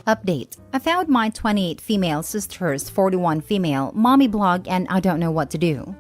Update. I found my 28 female sister's 41 female mommy blog and I don't know what to do.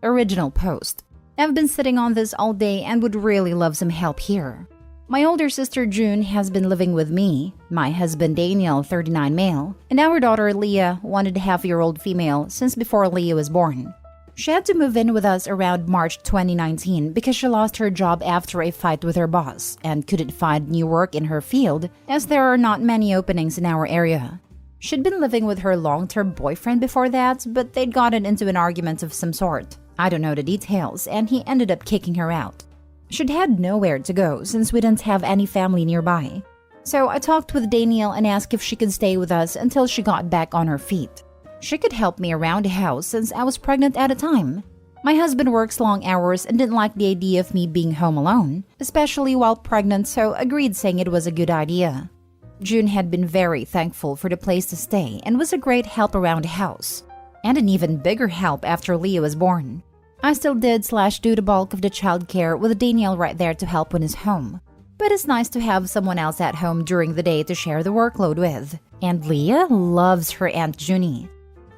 Original post. I've been sitting on this all day and would really love some help here. My older sister June has been living with me, my husband Daniel, 39 male, and our daughter Leah, 1.5-year-old female, since before Leah was born. She had to move in with us around March 2019 because she lost her job after a fight with her boss and couldn't find new work in her field as there are not many openings in our area. She'd been living with her long-term boyfriend before that, but they'd gotten into an argument of some sort. I don't know the details, and he ended up kicking her out. She'd had nowhere to go since we didn't have any family nearby. So I talked with Danielle and asked if she could stay with us until she got back on her feet. She could help me around the house since I was pregnant at the time. My husband works long hours and didn't like the idea of me being home alone, especially while pregnant, so agreed saying it was a good idea. June had been very thankful for the place to stay and was a great help around the house. And an even bigger help after Leah was born. I still did/do the bulk of the childcare with Danielle right there to help when he's home. But it's nice to have someone else at home during the day to share the workload with. And Leah loves her Aunt Junie.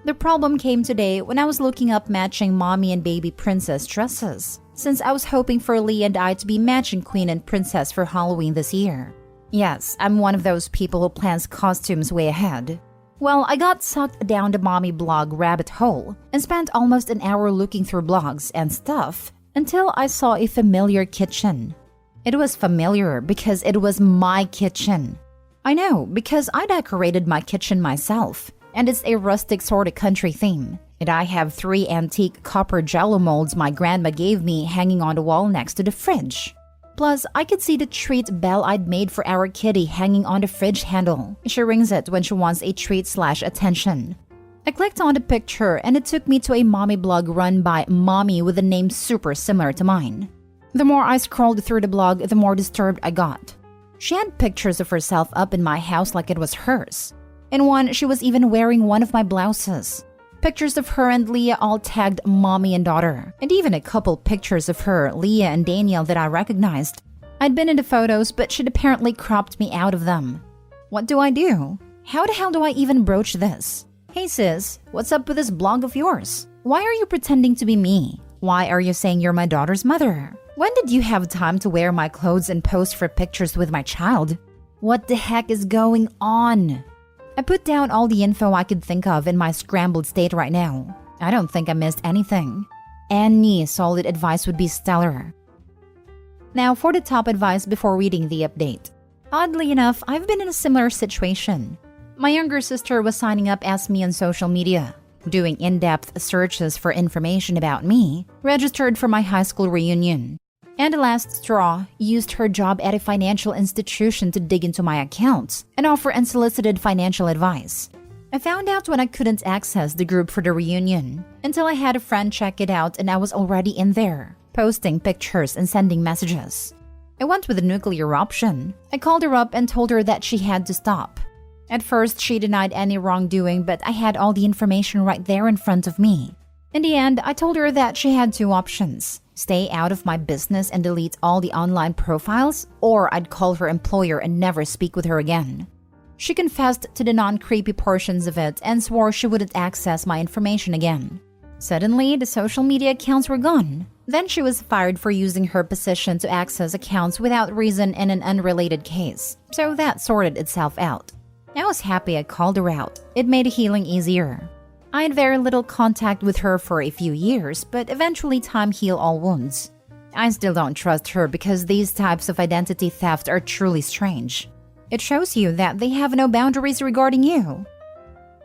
The problem came today when I was looking up matching mommy and baby princess dresses, since I was hoping for Leah and I to be matching queen and princess for Halloween this year. Yes, I'm one of those people who plans costumes way ahead. Well, I got sucked down the mommy blog rabbit hole and spent almost an hour looking through blogs and stuff until I saw a familiar kitchen. It was familiar because it was my kitchen. I know, because I decorated my kitchen myself. And it's a rustic sort of country theme. And I have 3 antique copper jello molds my grandma gave me hanging on the wall next to the fridge. Plus, I could see the treat bell I'd made for our kitty hanging on the fridge handle. She rings it when she wants a treat/attention. I clicked on the picture and it took me to a mommy blog run by mommy with a name super similar to mine. The more I scrolled through the blog, the more disturbed I got. She had pictures of herself up in my house like it was hers. In one, she was even wearing one of my blouses. Pictures of her and Leah all tagged mommy and daughter, and even a couple pictures of her, Leah and Danielle that I recognized. I'd been in the photos, but she'd apparently cropped me out of them. What do I do? How the hell do I even broach this? Hey sis, what's up with this blog of yours? Why are you pretending to be me? Why are you saying you're my daughter's mother? When did you have time to wear my clothes and pose for pictures with my child? What the heck is going on? I put down all the info I could think of in my scrambled state right now. I don't think I missed anything. Any solid advice would be stellar. Now for the top advice before reading the update. Oddly enough, I've been in a similar situation. My younger sister was signing up as me on social media, doing in-depth searches for information about me, registered for my high school reunion. And the last straw, used her job at a financial institution to dig into my accounts and offer unsolicited financial advice. I found out when I couldn't access the group for the reunion until I had a friend check it out and I was already in there, posting pictures and sending messages. I went with the nuclear option. I called her up and told her that she had to stop. At first, she denied any wrongdoing, but I had all the information right there in front of me. In the end, I told her that she had 2 options. Stay out of my business and delete all the online profiles, or I'd call her employer and never speak with her again. She confessed to the non-creepy portions of it and swore she wouldn't access my information again. Suddenly, the social media accounts were gone. Then she was fired for using her position to access accounts without reason in an unrelated case, so that sorted itself out. I was happy I called her out. It made healing easier. I had very little contact with her for a few years, but eventually time healed all wounds. I still don't trust her because these types of identity theft are truly strange. It shows you that they have no boundaries regarding you.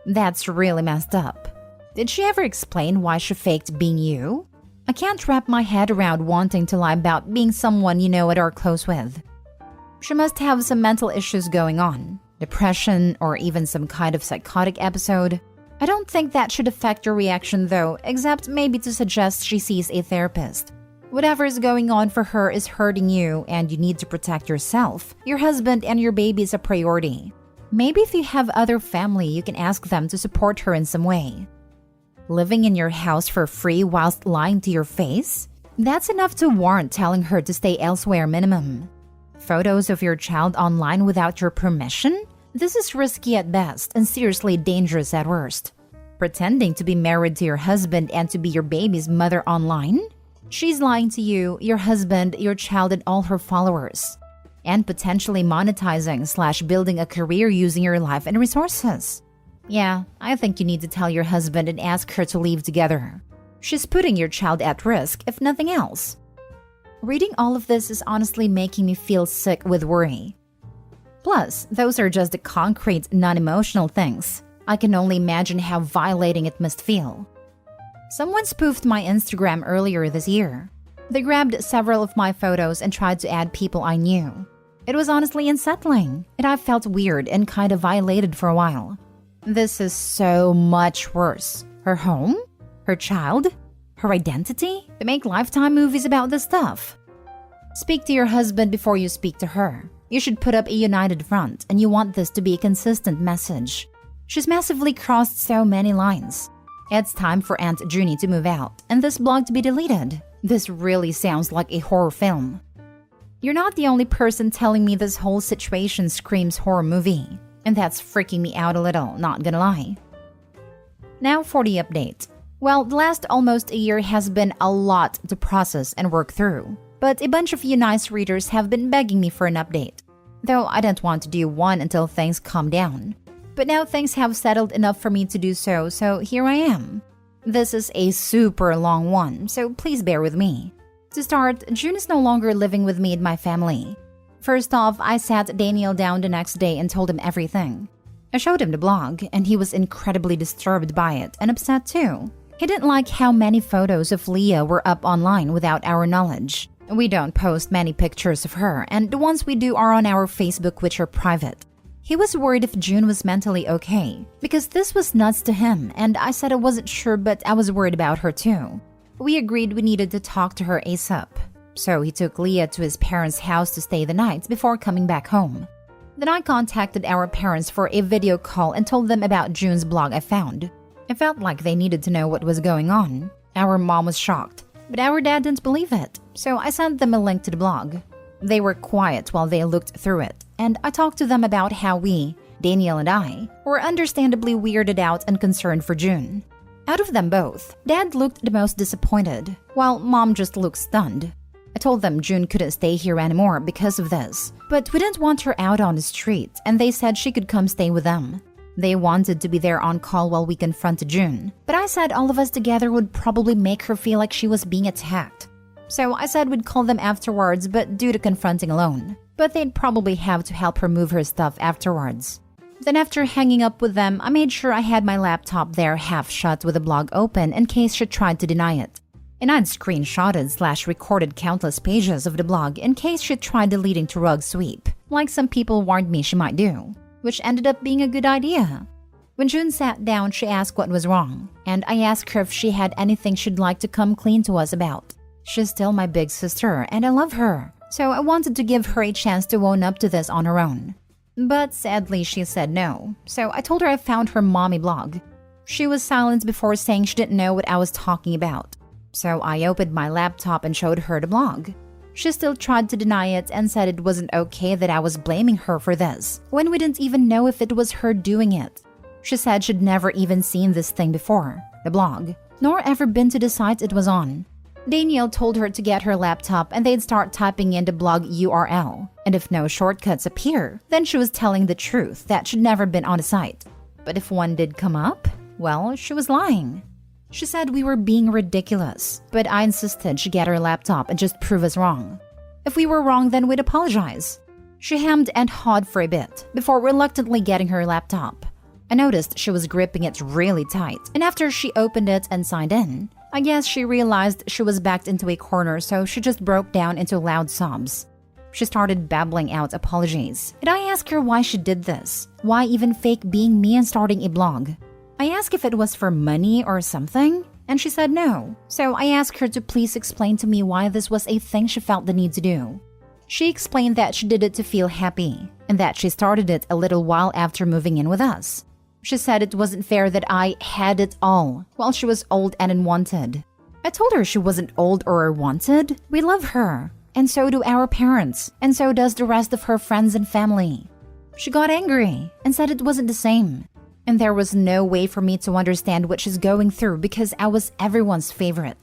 That's really messed up. Did she ever explain why she faked being you? I can't wrap my head around wanting to lie about being someone you know and are close with. She must have some mental issues going on, depression, or even some kind of psychotic episode. I don't think that should affect your reaction though, except maybe to suggest she sees a therapist. Whatever is going on for her is hurting you and you need to protect yourself. Your husband and your baby is a priority. Maybe if you have other family, you can ask them to support her in some way. Living in your house for free whilst lying to your face? That's enough to warrant telling her to stay elsewhere minimum. Photos of your child online without your permission? This is risky at best and seriously dangerous at worst. Pretending to be married to your husband and to be your baby's mother online? She's lying to you, your husband, your child, and all her followers. And potentially monetizing/building a career using your life and resources. Yeah, I think you need to tell your husband and ask her to leave together. She's putting your child at risk, if nothing else. Reading all of this is honestly making me feel sick with worry. Plus, those are just the concrete, non-emotional things. I can only imagine how violating it must feel. Someone spoofed my Instagram earlier this year. They grabbed several of my photos and tried to add people I knew. It was honestly unsettling, and I felt weird and kind of violated for a while. This is so much worse. Her home? Her child? Her identity? They make Lifetime movies about this stuff. Speak to your husband before you speak to her. You should put up a united front, and you want this to be a consistent message. She's massively crossed so many lines. It's time for Aunt Junie to move out, and this blog to be deleted. This really sounds like a horror film. You're not the only person telling me this whole situation screams horror movie, and that's freaking me out a little, not gonna lie. Now for the update. Well, the last almost a year has been a lot to process and work through, but a bunch of you nice readers have been begging me for an update, though I didn't want to do one until things calm down. But now things have settled enough for me to do so, so here I am. This is a super long one, so please bear with me. To start, June is no longer living with me and my family. First off, I sat Daniel down the next day and told him everything. I showed him the blog, and he was incredibly disturbed by it and upset too. He didn't like how many photos of Leah were up online without our knowledge. We don't post many pictures of her, and the ones we do are on our Facebook, which are private. He was worried if June was mentally okay, because this was nuts to him, and I said I wasn't sure, but I was worried about her too. We agreed we needed to talk to her ASAP. So he took Leah to his parents' house to stay the night before coming back home. Then I contacted our parents for a video call and told them about June's blog I found. I felt like they needed to know what was going on. Our mom was shocked, but our dad didn't believe it, so I sent them a link to the blog. They were quiet while they looked through it, and I talked to them about how we, Daniel and I, were understandably weirded out and concerned for June. Out of them both, Dad looked the most disappointed, while Mom just looked stunned. I told them June couldn't stay here anymore because of this, but we didn't want her out on the street, and they said she could come stay with them. They wanted to be there on call while we confronted June, but I said all of us together would probably make her feel like she was being attacked. So I said we'd call them afterwards, but do the confronting alone. But they'd probably have to help her move her stuff afterwards. Then after hanging up with them, I made sure I had my laptop there half shut with the blog open in case she tried to deny it. And I'd screenshotted/recorded countless pages of the blog in case she tried deleting to rug sweep, like some people warned me she might do, which ended up being a good idea. When June sat down, she asked what was wrong, and I asked her if she had anything she'd like to come clean to us about. She's still my big sister, and I love her, so I wanted to give her a chance to own up to this on her own. But sadly, she said no, so I told her I found her mommy blog. She was silent before saying she didn't know what I was talking about. So I opened my laptop and showed her the blog. She still tried to deny it and said it wasn't okay that I was blaming her for this, when we didn't even know if it was her doing it. She said she'd never even seen this thing before, the blog, nor ever been to the site it was on. Daniel told her to get her laptop and they'd start typing in the blog URL, and if no shortcuts appear, then she was telling the truth that she'd never been on the site. But if one did come up, well, she was lying. She said we were being ridiculous, but I insisted she get her laptop and just prove us wrong. If we were wrong, then we'd apologize. She hemmed and hawed for a bit before reluctantly getting her laptop. I noticed she was gripping it really tight, and after she opened it and signed in, I guess she realized she was backed into a corner, so she just broke down into loud sobs. She started babbling out apologies, and I asked her why she did this. Why even fake being me and starting a blog? I asked if it was for money or something, and she said no. So I asked her to please explain to me why this was a thing she felt the need to do. She explained that she did it to feel happy, and that she started it a little while after moving in with us. She said it wasn't fair that I had it all, while she was old and unwanted. I told her she wasn't old or unwanted. We love her, and so do our parents, and so does the rest of her friends and family. She got angry and said it wasn't the same. And there was no way for me to understand what she's going through because I was everyone's favorite.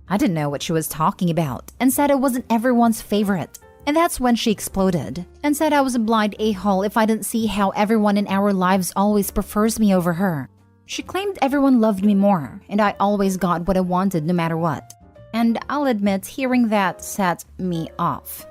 I didn't know what she was talking about and said I wasn't everyone's favorite. And that's when she exploded and said I was a blind a-hole if I didn't see how everyone in our lives always prefers me over her. She claimed everyone loved me more and I always got what I wanted no matter what. And I'll admit, hearing that set me off.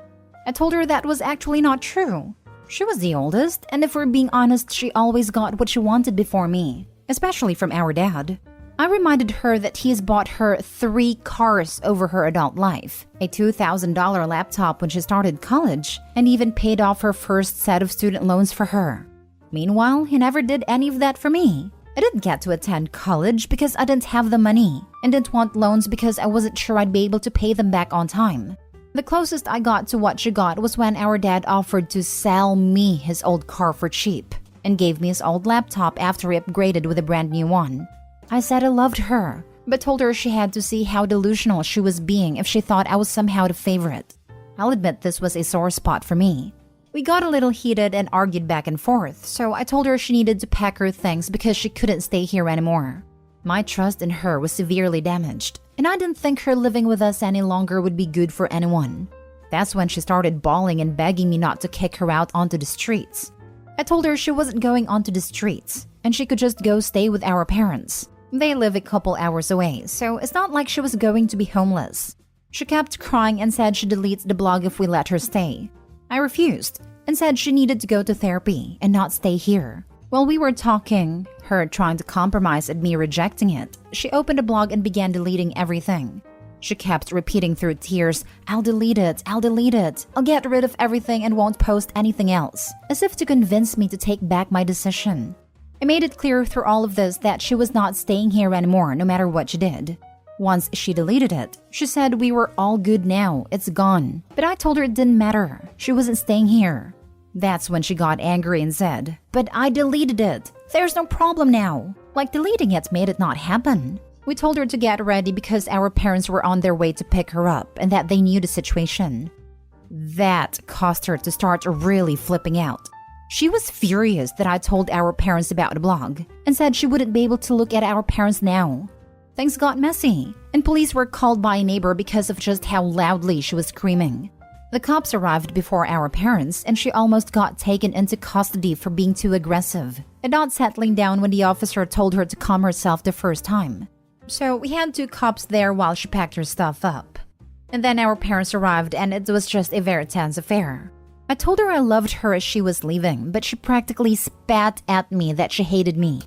I told her that was actually not true. She was the oldest, and if we're being honest, she always got what she wanted before me, especially from our dad. I reminded her that he has bought her 3 cars over her adult life, a $2,000 laptop when she started college, and even paid off her first set of student loans for her. Meanwhile, he never did any of that for me. I didn't get to attend college because I didn't have the money, and didn't want loans because I wasn't sure I'd be able to pay them back on time. The closest I got to what she got was when our dad offered to sell me his old car for cheap and gave me his old laptop after he upgraded with a brand new one. I said I loved her, but told her she had to see how delusional she was being if she thought I was somehow the favorite. I'll admit this was a sore spot for me. We got a little heated and argued back and forth, so I told her she needed to pack her things because she couldn't stay here anymore. My trust in her was severely damaged, and I didn't think her living with us any longer would be good for anyone. That's when she started bawling and begging me not to kick her out onto the streets. I told her she wasn't going onto the streets, and she could just go stay with our parents. They live a couple hours away, so it's not like she was going to be homeless. She kept crying and said she'd delete the blog if we let her stay. I refused and said she needed to go to therapy and not stay here. While we were talking, her trying to compromise and me rejecting it, she opened a blog and began deleting everything. She kept repeating through tears, I'll delete it, I'll get rid of everything and won't post anything else, as if to convince me to take back my decision. I made it clear through all of this that she was not staying here anymore no matter what she did. Once she deleted it, she said we were all good now, it's gone. But I told her it didn't matter, she wasn't staying here. That's when she got angry and said, but I deleted it. There's no problem now. Like deleting it made it not happen. We told her to get ready because our parents were on their way to pick her up and that they knew the situation. That caused her to start really flipping out. She was furious that I told our parents about the blog and said she wouldn't be able to look at our parents now. Things got messy and police were called by a neighbor because of just how loudly she was screaming. The cops arrived before our parents and she almost got taken into custody for being too aggressive and not settling down when the officer told her to calm herself the first time. So we had 2 cops there while she packed her stuff up. And then our parents arrived and it was just a very tense affair. I told her I loved her as she was leaving, but she practically spat at me that she hated me.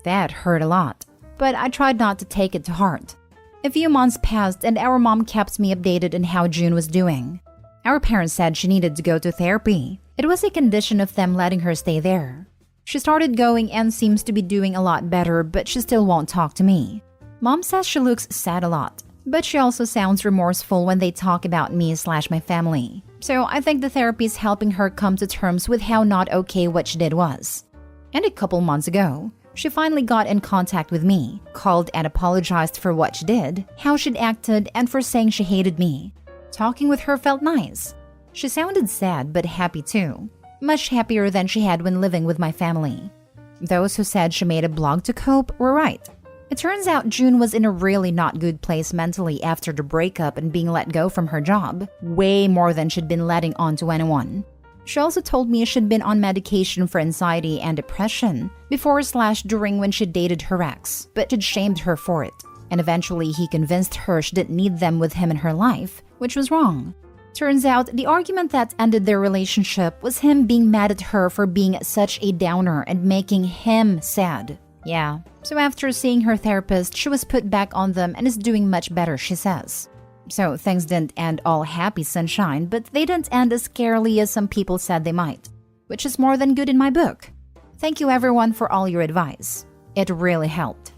That hurt a lot, but I tried not to take it to heart. A few months passed and our mom kept me updated on how June was doing. Our parents said she needed to go to therapy. It was a condition of them letting her stay there. She started going and seems to be doing a lot better, but she still won't talk to me. Mom says she looks sad a lot, but she also sounds remorseful when they talk about me/my family. So I think the therapy is helping her come to terms with how not okay what she did was. And a couple months ago, she finally got in contact with me, called and apologized for what she did, how she'd acted, and for saying she hated me. Talking with her felt nice. She sounded sad but happy too. Much happier than she had when living with my family. Those who said she made a blog to cope were right. It turns out June was in a really not good place mentally after the breakup and being let go from her job, way more than she'd been letting on to anyone. She also told me she'd been on medication for anxiety and depression before/during when she dated her ex, but she'd shamed her for it. And eventually he convinced her she didn't need them with him in her life, which was wrong. Turns out the argument that ended their relationship was him being mad at her for being such a downer and making him sad. Yeah, so after seeing her therapist, she was put back on them and is doing much better, she says. So things didn't end all happy sunshine, but they didn't end as scarily as some people said they might, which is more than good in my book. Thank you everyone for all your advice. It really helped.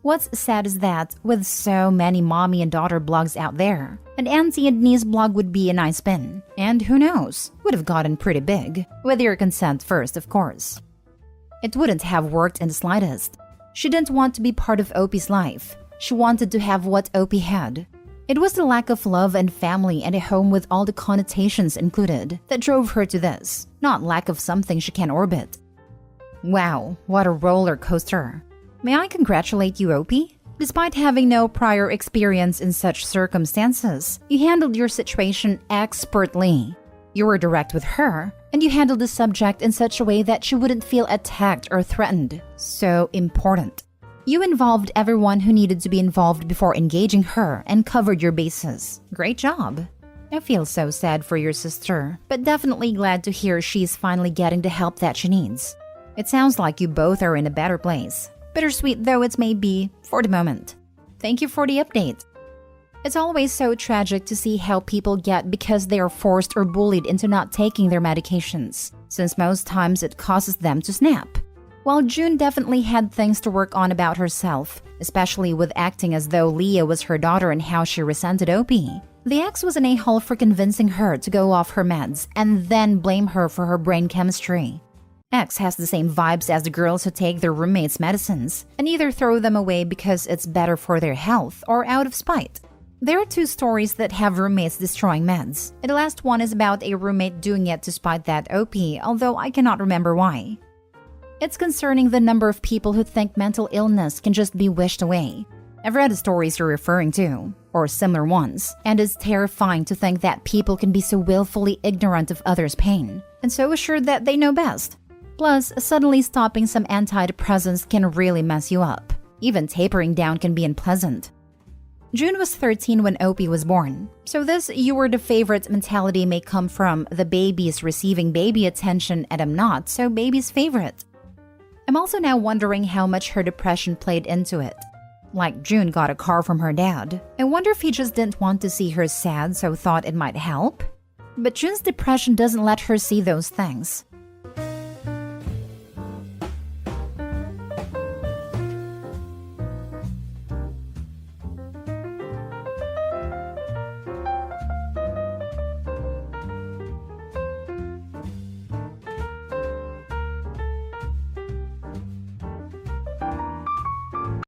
What's sad is that, with so many mommy and daughter blogs out there, an auntie and niece blog would be a nice spin. And who knows, would have gotten pretty big, with your consent first, of course. It wouldn't have worked in the slightest. She didn't want to be part of Opie's life. She wanted to have what Opie had. It was the lack of love and family and a home with all the connotations included that drove her to this, not lack of something she can orbit. Wow, what a roller coaster. May I congratulate you, Opie? Despite having no prior experience in such circumstances, you handled your situation expertly. You were direct with her, and you handled the subject in such a way that she wouldn't feel attacked or threatened. So important. You involved everyone who needed to be involved before engaging her and covered your bases. Great job. I feel so sad for your sister, but definitely glad to hear she's finally getting the help that she needs. It sounds like you both are in a better place. Bittersweet though it may be for the moment. Thank you for the update. It's always so tragic to see how people get because they are forced or bullied into not taking their medications, since most times it causes them to snap. While June definitely had things to work on about herself, especially with acting as though Leah was her daughter and how she resented Opie, the ex was an a-hole for convincing her to go off her meds and then blame her for her brain chemistry. X has the same vibes as the girls who take their roommates' medicines and either throw them away because it's better for their health or out of spite. There are 2 stories that have roommates destroying meds, and the last one is about a roommate doing it to spite that OP, although I cannot remember why. It's concerning the number of people who think mental illness can just be wished away. I've read the stories you're referring to, or similar ones, and it's terrifying to think that people can be so willfully ignorant of others' pain, and so assured that they know best. Plus, suddenly stopping some antidepressants can really mess you up. Even tapering down can be unpleasant. June was 13 when Opie was born, so this "you were the favorite" mentality may come from the baby's receiving baby attention and I'm not, so baby's favorite. I'm also now wondering how much her depression played into it. Like June got a car from her dad. I wonder if he just didn't want to see her sad so thought it might help? But June's depression doesn't let her see those things.